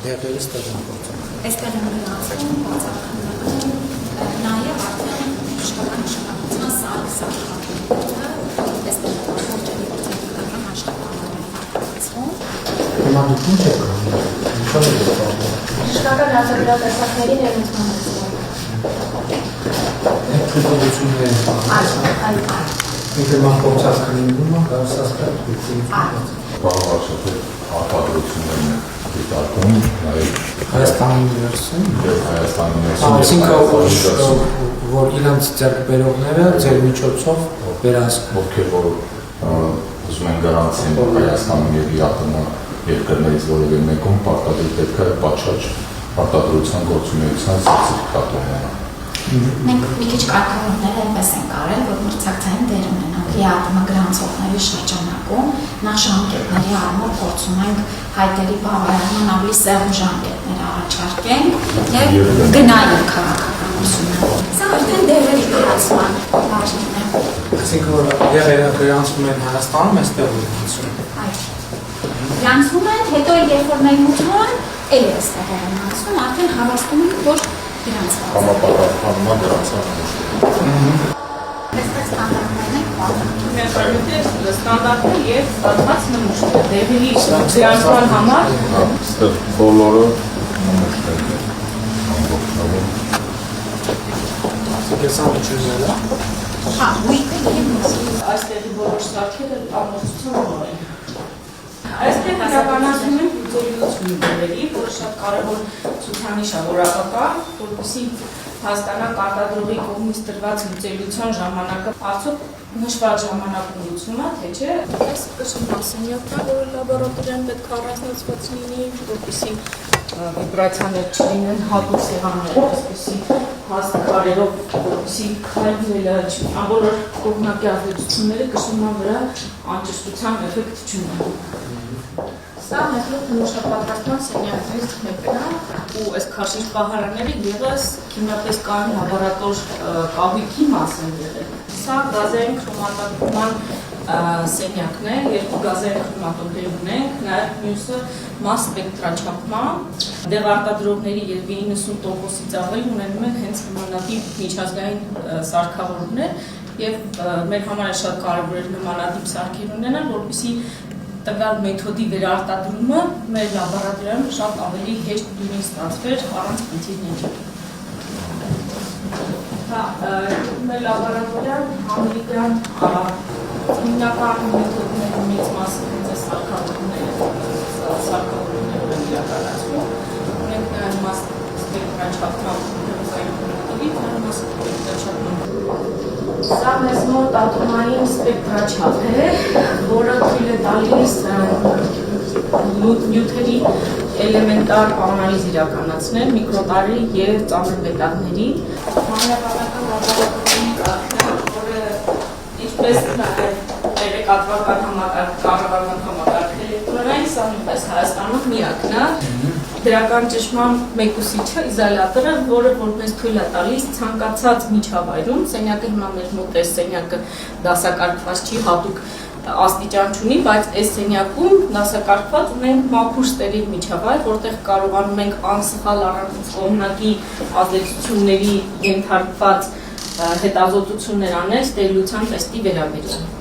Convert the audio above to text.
տեղերը ստեղ են գործում։ Այստեղ են գնացում, բացականներում, նաև արդեն իշխանական աշխատանքության սարքատունը, այստեղ գործերի գործակալական աշխատանքներ արտադրվում։ Հիմա դուք ինչ եք անում, ինչո՞վ եք զբաղվում։ Իշխանական հազարդատեսակների ներմուծման է զբաղվում։ Այդ փոփոխությունները Այո։ Ինքնական փոխանցումն է, կարծրացած Կարող աշխատել արտադրություններն դիտարկում, նաև Հայաստանի ներսում եւ Հայաստանի ներսում։ Այսինքն որ իրանց ձեռքբերողները ձեր միջոցով վերահսկում, ովքեր որ ուզում են գրանցեն Հայաստանում եւ ԵԱՏՄ երկրներից որևէ մեկում պարտադիր պետք է պատշաճ արտադրության գործունեության սերտիֆիկատ ունենա։ Մենք մի քիչ կարգավորումներ այնպես ենք արել, որ մրցակցային դեր ունենան ԵԱՏՄ գրանցողների շրջանակում, նախ ժամկետների առումով փորձում ենք հայտերի բավարարման ավելի սեղմ ժամկետներ առաջարկենք եւ գնային քաղաքականությունը։ Սա արդեն դերերի գրանցման բաժինն է։ այսինքն որ եղերը գրանցում են Հայաստանում, այստեղ գրանցում։ Այո։ Գրանցում են, հետո երբ որ ներմուծում, էլի այստեղ են գրանցում, արդեն հավաստում են, որ գրանցված է։ Համապատասխանման դրանցան Այստեղ ստանդարտներն են կողմում։ Ստանդարտներ եւ ստացված նմուշներ, դեպի գրանցման համար այստեղ բոլորը նմուշներ են ամբողջովին։ Այսինքն սա միջուզել է։ Հա, ուիկը եւ մուսի։ այստեղի բոլոր սարքերը ամբողջությամբ նոր են։ Այստեղ իրականացում են ծույլությունների, որը շատ կարևոր ցուցանիշ է որակական, որպեսզի հաստանա կարտադրողի կողմից տրված լուծելիության ժամանակը արդյոք նշված ժամանակում լուծում է, թե չէ։ Այս կշմասենյակն է, որը լաբորատորիան պետք է առանձնացված լինի, որպեսզի վիբրացիաներ չլինեն, հատուկ սեղաններ, այսպեսի հաստ քարերով, որպեսզի քայլելը բոլոր կողմնակի ազդեցությունները կշռման վրա անճշտության էֆեկտ չունենան։ սա մետրոկ նմուշապատրաստման սենյակներից մեկն է, ու այս քարշիչ պահարանները ևս քիմիապես կան լաբորատոր կահույքի մաս են եղել։ Սա գազային քրոմատագրման սենյակն է, երկու գազային քրոմատոմներ ունենք, նաև մյուսը մաս սպեկտրաչափման, դեղ արտադրողների եւ 90%-ից ավել ունենում են հենց նմանատիպ միջազգային սարքավորումներ եւ մեր համար շատ կարեւոր է նմանատիպ սարքեր ունենալ, որպեսզի տվյալ մեթոդի վերարտադրումը մեր լաբորատորիայում շատ ավելի հեշտ լինի ստացվեր առանց խնդիրների։ Մեր լաբորատորիան ամերիկյան հիմնական մեթոդների մեծ մասը հենց սարքավորումներով են իրականացվում։ Ունենք նաև մաս սպեկտրաչափման մեթոդի, նաև մաս սպեկտրաչափման։ Սա մեզ մոտ ատոմային սպեկտրաչափ է, որը թույլ է տալիս նյութերի էլեմենտար անալիզ իրականացնել միկրոտարի եւ ծանր մետաղների։ Հանրապետական լաբորատորիայի կարգը, որը ինչպես տեղեկատվական համակարգ, կառավարման համակարգ էլեկտրոնային, սա նույնպես Հայաստանում միակն է։ Դրական ճնշման մեկուսիչը, իզոլյատորը, որը որպես թույլ է տալիս ցանկացած միջավայրում, սենյակը հիմա մեր մոտ է սենյակը դասակարգված չի, հատուկ աստիճան չունի, բայց այս սենյակում դասակարգված ունենք մաքուր ստերիլ միջավայր, որտեղ կարողանում ենք անսխալ առանց կողմնակի ազդեցությունների ենթարկված հետազոտություններ անել ստերիլության տեստի վերաբերյալ։